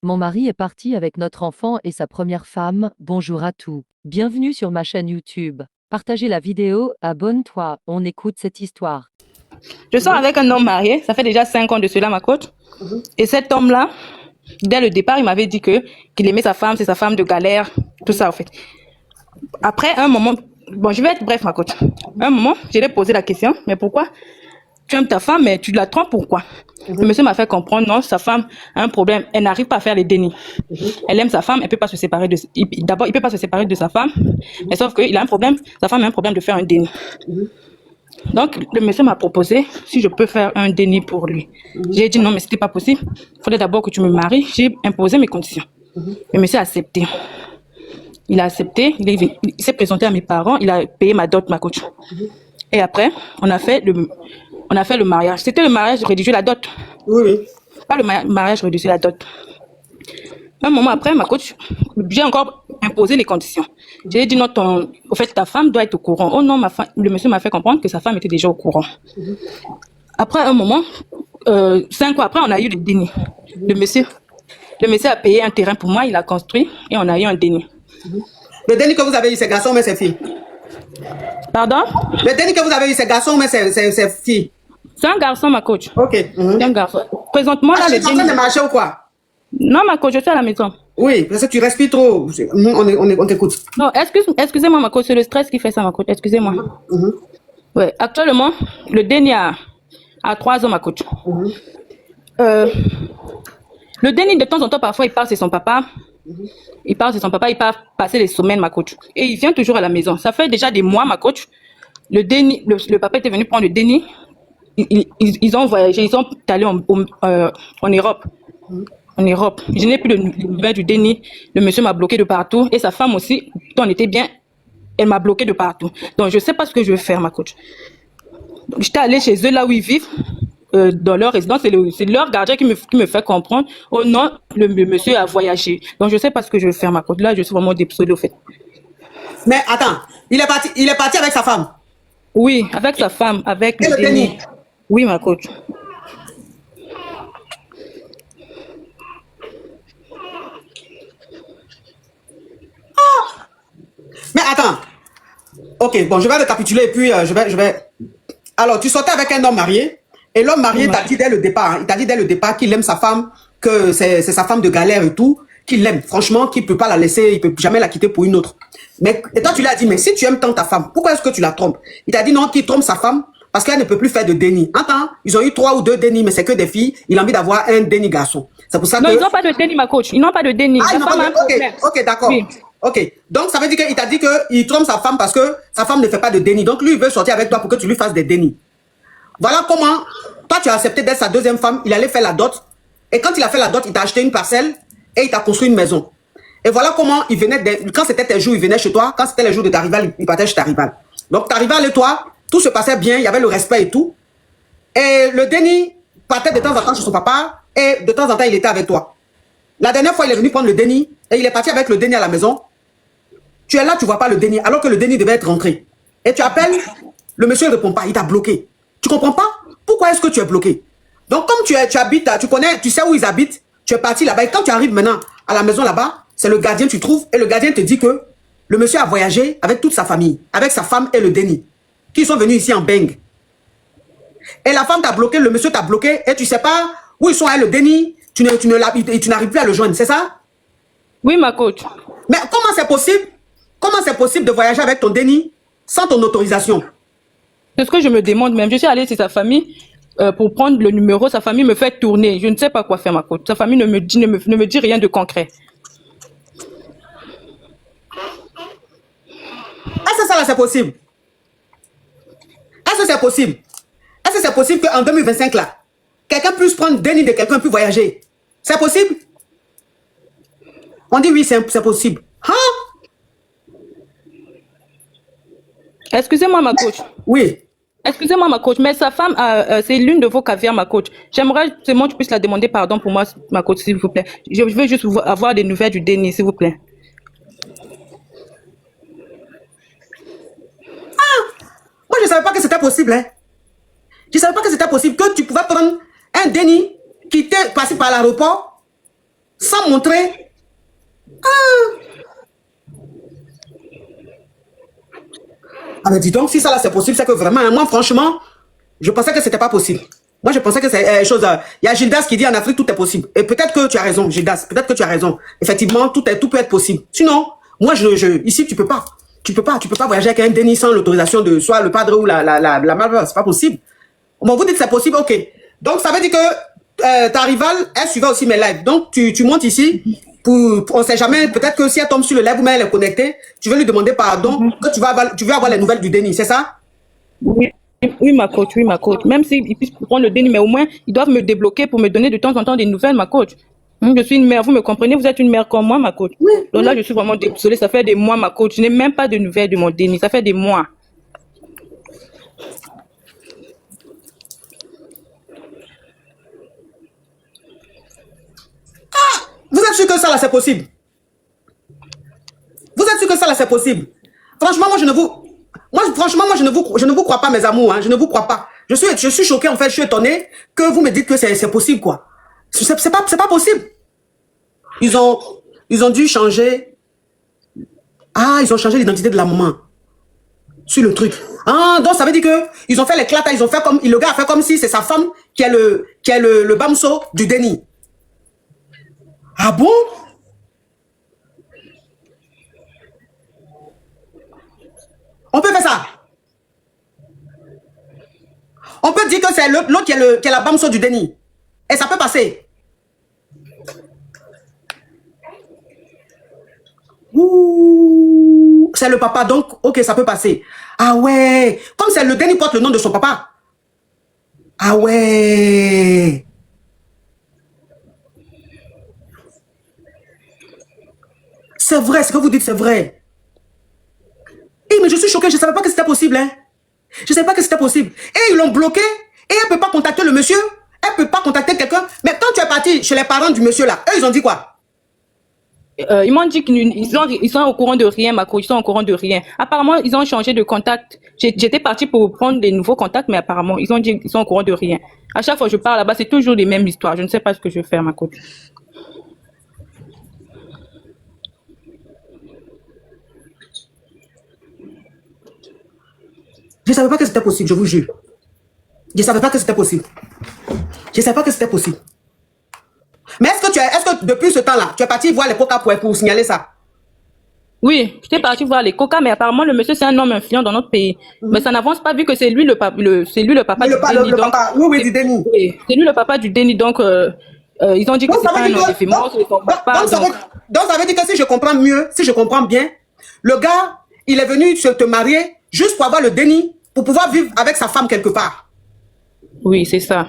Mon mari est parti avec notre enfant et sa première femme. Bonjour à tous. Bienvenue sur ma chaîne YouTube. Partagez la vidéo, abonne-toi, on écoute cette histoire. Je sors avec un homme marié, ça fait déjà 5 ans de cela, ma coach. Et cet homme-là, dès le départ, il m'avait dit qu'il aimait sa femme, c'est sa femme de galère, tout ça, en fait. Après, un moment, bon, je vais être bref, ma coach. Un moment, je lui ai posé la question, mais pourquoi tu aimes ta femme, mais tu la trompes, pourquoi? Le monsieur m'a fait comprendre, non, sa femme a un problème, elle n'arrive pas à faire les dénis. Elle aime sa femme, elle peut pas se séparer de, d'abord, il peut pas se séparer de sa femme, mais sauf qu'il a un problème, sa femme a un problème de faire un déni. Donc, le monsieur m'a proposé si je peux faire un déni pour lui. J'ai dit non, mais c'était pas possible. Il fallait d'abord que tu me maries. J'ai imposé mes conditions. Le monsieur a accepté. Il a accepté, il s'est présenté à mes parents, il a payé ma dot, ma coach. Et après, on a fait le mariage. C'était le mariage réduit la dot. Oui, oui. Pas le mariage réduit la dot. Un moment après, ma coach, j'ai encore imposé les conditions. J'ai dit non, au fait, ta femme doit être au courant. Oh non, le monsieur m'a fait comprendre que sa femme était déjà au courant. Après un moment, 5 ans après, on a eu le déni. Le monsieur a payé un terrain pour moi, il a construit et on a eu un déni. Le déni que vous avez eu, c'est garçon, mais c'est fille. Pardon? Le déni que vous avez eu, c'est garçon, mais c'est fille. C'est un garçon, ma coach. Ok. C'est un garçon. Présentement, là, Tu le es en train déni. de marcher ou quoi? Non, ma coach, je suis à la maison. Oui, parce que tu respires trop. On t'écoute. Non, excusez-moi, ma coach, c'est le stress qui fait ça, ma coach. Excusez-moi. Ouais, actuellement, le déni a 3 ans, ma coach. Le déni, de temps en temps, parfois, il part chez son papa. Il part passer les semaines, ma coach. Et il vient toujours à la maison. Ça fait déjà des mois, ma coach. Le déni, le papa était venu prendre le déni. Ils ont voyagé, ils sont allés en Europe. En Europe. Je n'ai plus de nouvelles du déni. Le monsieur m'a bloqué de partout. Et sa femme aussi, quand on était bien, elle m'a bloqué de partout. Donc, je ne sais pas ce que je vais faire, ma coach. J'étais allée chez eux, là où ils vivent, dans leur résidence. C'est leur gardien qui me fait comprendre. Oh non, le monsieur a voyagé. Donc, je ne sais pas ce que je vais faire, ma coach. Là, je suis vraiment désolée, au fait. Mais attends, il est parti avec sa femme. Oui, avec sa femme, avec Et le déni. Oui, ma coach. Mais attends. Ok, bon, je vais récapituler et puis je vais. Alors, tu sortais avec un homme marié et l'homme marié t'a dit dès le départ, il t'a dit dès le départ qu'il aime sa femme, que c'est sa femme de galère et tout, qu'il l'aime, franchement, qu'il ne peut pas la laisser, il ne peut jamais la quitter pour une autre. Et toi, tu lui as dit, mais si tu aimes tant ta femme, pourquoi est-ce que tu la trompes? Il t'a dit non, qu'il trompe sa femme parce qu'elle ne peut plus faire de déni. Attends, ils ont eu 3 ou 2 dénis, mais c'est que des filles, il a envie d'avoir un déni garçon. C'est pour ça Non, que... ils n'ont pas de déni, ma coach. Ils n'ont pas de déni. Ah, ok, d'accord. Oui. Ok, donc ça veut dire qu'il t'a dit qu'il trompe sa femme parce que sa femme ne fait pas de déni. Donc lui, il veut sortir avec toi pour que tu lui fasses des dénis. Voilà comment, toi tu as accepté d'être sa deuxième femme, il allait faire la dot. Et quand il a fait la dot, il t'a acheté une parcelle et il t'a construit une maison. Et voilà comment il venait, quand c'était tes jours, il venait chez toi. Quand c'était les jours de ta rivale, il partait chez ta rivale. Donc ta rivale et toi, tout se passait bien, il y avait le respect et tout. Et le déni partait de temps en temps chez son papa et de temps en temps, il était avec toi. La dernière fois, il est venu prendre le déni et il est parti avec le déni à la maison. Tu es là, tu ne vois pas le déni, alors que le déni devait être rentré. Et tu appelles, le monsieur ne répond pas, il t'a bloqué. Tu ne comprends pas? Pourquoi est-ce que tu es bloqué? Donc, comme tu habites, tu connais, tu sais où ils habitent, tu es parti là-bas. Et quand tu arrives maintenant à la maison là-bas, c'est le gardien que tu trouves. Et le gardien te dit que le monsieur a voyagé avec toute sa famille, avec sa femme et le déni, qui sont venus ici en Beng. Et la femme t'a bloqué, le monsieur t'a bloqué, et tu ne sais pas où ils sont avec le déni, tu n'arrives plus à le joindre, c'est ça? Oui, ma coach. Mais comment c'est possible? Comment c'est possible de voyager avec ton déni sans ton autorisation? C'est ce que je me demande même. Je suis allée chez sa famille pour prendre le numéro. Sa famille me fait tourner. Je ne sais pas quoi faire, ma coach. Sa famille ne me dit rien de concret. Est-ce que ça là c'est possible? Est-ce que c'est possible? Est-ce que c'est possible qu'en 2025 là, quelqu'un puisse prendre le déni de quelqu'un et puis voyager? C'est possible? On dit oui, c'est possible. Hein? Excusez-moi, ma coach. Oui. Excusez-moi, ma coach, mais sa femme, c'est l'une de vos caviars, ma coach. J'aimerais seulement que tu puisses la demander pardon pour moi, ma coach, s'il vous plaît. Je veux juste avoir des nouvelles du déni, s'il vous plaît. Moi, je ne savais pas que c'était possible. Hein? Je ne savais pas que c'était possible, que tu pouvais prendre un déni qui était passé par l'aéroport sans montrer. Ah, mais dis donc, si ça là c'est possible, c'est que vraiment, hein, moi franchement, je pensais que c'était pas possible. Moi, je pensais que c'est chose. Il y a Gildas qui dit en Afrique tout est possible. Et peut-être que tu as raison, Gildas. Peut-être que tu as raison. Effectivement, tout peut être possible. Sinon, moi, ici, tu peux pas. Tu peux pas voyager avec un déni sans l'autorisation de soit le padre ou la mère. C'est pas possible. Bon, vous dites que c'est possible, ok. Donc, ça veut dire que ta rivale, elle suivait aussi mes lives. Donc, tu montes ici. On sait jamais, peut-être que si elle tombe sur le live ou même elle est connectée, tu veux lui demander pardon, que tu veux avoir les nouvelles du déni, c'est ça? Oui, oui, ma coach, oui, ma coach. Même s'ils puissent prendre le déni, mais au moins, ils doivent me débloquer pour me donner de temps en temps des nouvelles, ma coach. Je suis une mère, vous me comprenez, vous êtes une mère comme moi, ma coach. Oui, Donc là, je suis vraiment désolée, ça fait des mois, ma coach. Je n'ai même pas de nouvelles de mon déni, ça fait des mois. Vous êtes sûr que ça là c'est possible? Vous êtes sûr que ça là c'est possible? Franchement, moi je ne vous crois pas, mes amours, hein, je ne vous crois pas. Je suis choqué en fait, je suis étonné que vous me dites que c'est possible quoi. C'est pas possible. Ils ont dû changer. Ah, ils ont changé l'identité de la maman sur le truc. Ah, donc ça veut dire que ils ont fait l'éclat, ils ont fait comme le gars a fait comme si c'est sa femme qui est le bamso du déni. Ah bon? On peut faire ça. On peut dire que c'est l'autre qui est la bamso du déni. Et ça peut passer. Ouh, c'est le papa, donc, ok, ça peut passer. Ah ouais, comme c'est le déni porte le nom de son papa. Ah ouais. C'est vrai, ce que vous dites, c'est vrai. Mais je suis choquée, je ne savais pas que c'était possible. Hein. Je ne savais pas que c'était possible. Et ils l'ont bloqué. Et elle ne peut pas contacter le monsieur. Elle ne peut pas contacter quelqu'un. Mais quand tu es parti chez les parents du monsieur là, eux, ils ont dit quoi? Ils m'ont dit qu'ils sont au courant de rien, ma coach, ils sont au courant de rien. Apparemment, ils ont changé de contact. J'étais partie pour prendre des nouveaux contacts, mais apparemment, ils ont dit qu'ils sont au courant de rien. À chaque fois que je parle là-bas, c'est toujours les mêmes histoires. Je ne sais pas ce que je vais faire, ma coach. Je ne savais pas que c'était possible, je vous jure. Je ne savais pas que c'était possible. Je ne savais pas que c'était possible. Mais est-ce que depuis ce temps-là, tu es parti voir les coca pour signaler ça? Oui, j'étais partie voir les coca, mais apparemment, le monsieur, c'est un homme influent dans notre pays. Mais ça n'avance pas vu que c'est lui le papa du déni. Oui, du déni. Oui, c'est lui le papa du déni, donc ils ont dit que c'est pas un nom d'effet. Donc, ça veut dire que si je comprends mieux, si je comprends bien, le gars, il est venu te marier juste pour avoir le déni, pour pouvoir vivre avec sa femme quelque part. Oui, c'est ça.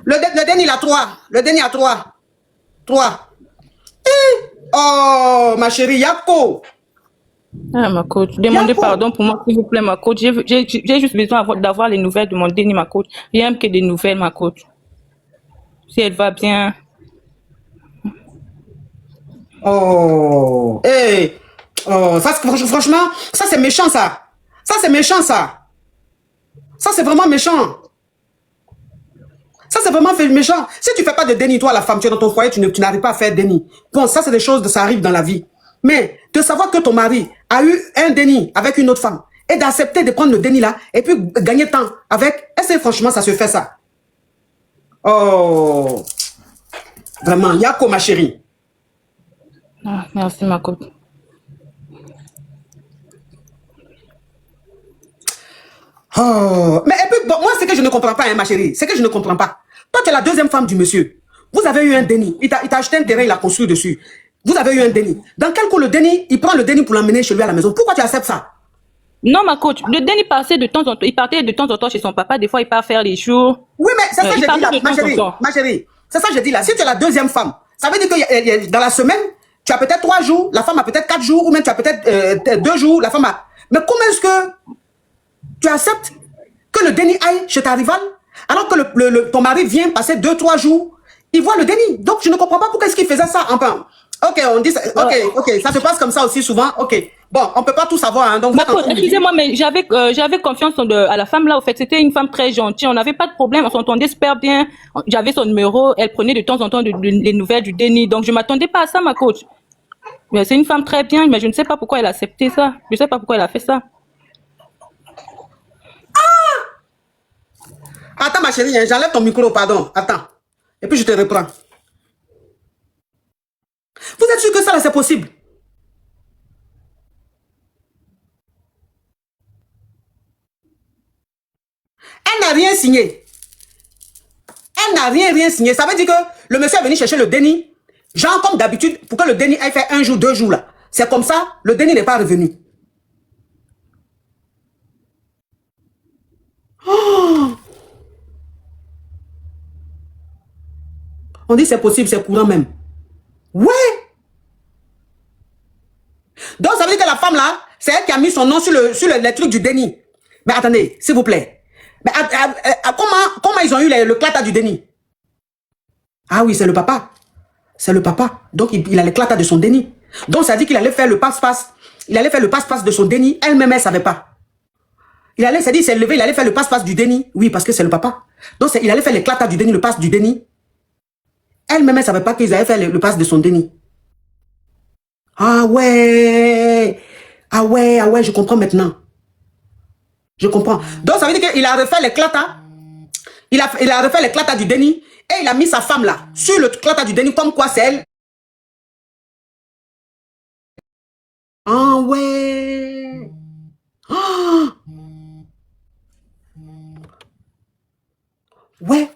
Le déni, il a 3. Le déni a 3. 3. Oh, ma chérie, Yako. Ah, ma coach, demandez pardon pour moi, s'il vous plaît, ma coach. J'ai juste besoin d'avoir les nouvelles de mon déni, ma coach. Rien que des nouvelles, ma coach. Si elle va bien. Oh, hey. Oh, ça, franchement, ça c'est méchant, ça. Ça c'est méchant, ça. Ça c'est vraiment méchant. Ça c'est vraiment méchant. Si tu fais pas de déni, toi, la femme, tu es dans ton foyer, tu n'arrives pas à faire déni. Bon, ça c'est des choses, ça arrive dans la vie. Mais de savoir que ton mari a eu un déni avec une autre femme et d'accepter de prendre le déni là et puis gagner temps avec, est-ce que franchement ça se fait ça? Oh, vraiment, Yako, ma chérie. Ah, merci, ma coach. Oh, mais et puis, bon, moi, c'est que je ne comprends pas, hein, ma chérie. C'est que je ne comprends pas. Toi, tu es la deuxième femme du monsieur. Vous avez eu un déni. Il t'a acheté un terrain, il a construit dessus. Vous avez eu un déni. Dans quel coup le déni, il prend le déni pour l'emmener chez lui à la maison? Pourquoi tu acceptes ça? Non, ma coach, le déni passait de temps en temps. Il partait de temps en temps chez son papa. Des fois, il part faire les jours. Oui, mais c'est ça que je dis là, ma chérie. C'est ça que je dis là. Si tu es la deuxième femme, ça veut dire que dans la semaine, tu as peut-être 3 jours, la femme a peut-être 4 jours, ou même tu as peut-être 2 jours, la femme a... Mais comment est-ce que tu acceptes que le déni aille chez ta rivale, alors que ton mari vient passer 2-3 jours, Il voit le déni. Donc, je ne comprends pas pourquoi est-ce qu'il faisait ça. Enfin, ok, on dit ça. Ok, ça se passe comme ça aussi souvent. Ok. Bon, on peut pas tout savoir. Hein, donc, Excusez-moi, mais j'avais confiance à la femme là. Au fait, c'était une femme très gentille. On n'avait pas de problème. On s'entendait super bien. J'avais son numéro. Elle prenait de temps en temps les nouvelles du déni. Donc, je m'attendais pas à ça, ma coach. Mais c'est une femme très bien, mais je ne sais pas pourquoi elle a accepté ça. Je ne sais pas pourquoi elle a fait ça. Attends, ma chérie, hein, j'enlève ton micro, pardon. Attends. Et puis, je te reprends. Vous êtes sûr que ça, là, c'est possible? Elle n'a rien signé. Elle n'a rien signé. Ça veut dire que le monsieur est venu chercher le déni. Genre, comme d'habitude, pour que le déni ait fait 1 jour, 2 jours, là. C'est comme ça, le déni n'est pas revenu. Oh! On dit c'est possible, c'est courant même. Ouais! Donc, ça veut dire que la femme, là, c'est elle qui a mis son nom sur les trucs du déni. Mais attendez, s'il vous plaît. Mais comment ils ont eu le clata du déni? Ah oui, c'est le papa. C'est le papa. Donc, il a le clata de son déni. Donc, ça dit qu'il allait faire le passe-passe. Il allait faire le passe-passe de son déni. Elle-même, elle ne savait pas. Ça dit, il s'est levé, il allait faire le passe-passe du déni. Oui, parce que c'est le papa. Donc, il allait faire le clata du déni, le passe du déni. Elle-même, elle ne savait pas qu'ils allaient faire le passe de son déni. Ah ouais. Ah ouais, je comprends maintenant. Je comprends. Donc, ça veut dire qu'il a refait les clatas. Il a refait les clatas du déni. Et il a mis sa femme là, sur le clata du déni, comme quoi c'est elle. Ah ouais. Ah. Ouais.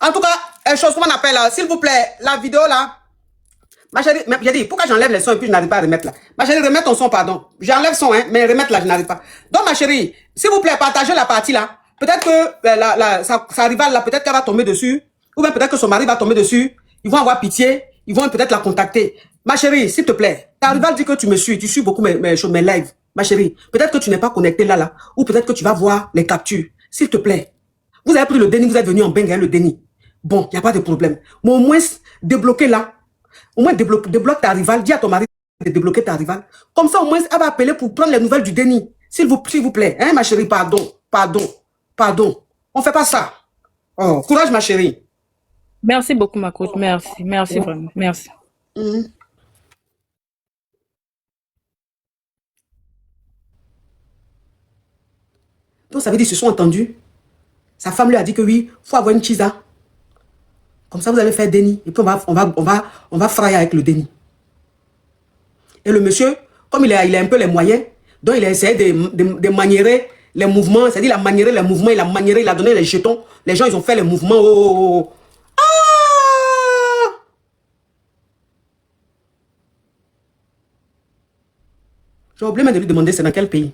En tout cas, chose qu'on appelle, s'il vous plaît, la vidéo là. Ma chérie, j'ai dit, pourquoi j'enlève les sons et puis je n'arrive pas à remettre là? Ma chérie, remets ton son, pardon. J'enlève son, hein, mais remettre là, je n'arrive pas. Donc, ma chérie, s'il vous plaît, partagez la partie là. Peut-être que sa rivale là, peut-être qu'elle va tomber dessus. Ou bien peut-être que son mari va tomber dessus. Ils vont avoir pitié. Ils vont peut-être la contacter. Ma chérie, s'il te plaît, ta rivale dit que tu me suis. Tu suis beaucoup mes lives. Ma chérie, peut-être que tu n'es pas connecté là. Ou peut-être que tu vas voir les captures. S'il te plaît. Vous avez pris le déni, vous êtes venu en bain, le déni. Bon, il n'y a pas de problème. Mais au moins, débloquez là. Au moins, débloque ta rivale. Dis à ton mari de débloquer ta rivale. Comme ça, au moins, elle va appeler pour prendre les nouvelles du déni. S'il vous plaît. Hein, ma chérie, pardon. On ne fait pas ça. Oh, courage, ma chérie. Merci beaucoup, ma coach. Merci vraiment. Merci. Donc, ça veut dire qu'ils se sont entendus. Sa femme lui a dit que oui, il faut avoir une chisa. Comme ça, vous allez faire déni. Et puis, on va frayer avec le déni. Et le monsieur, comme il a un peu les moyens, donc il a essayé de maniérer les mouvements. C'est-à-dire, il a maniéré les mouvements, il a donné les jetons. Les gens, ils ont fait les mouvements. Oh. Ah! J'ai oublié même de lui demander c'est dans quel pays.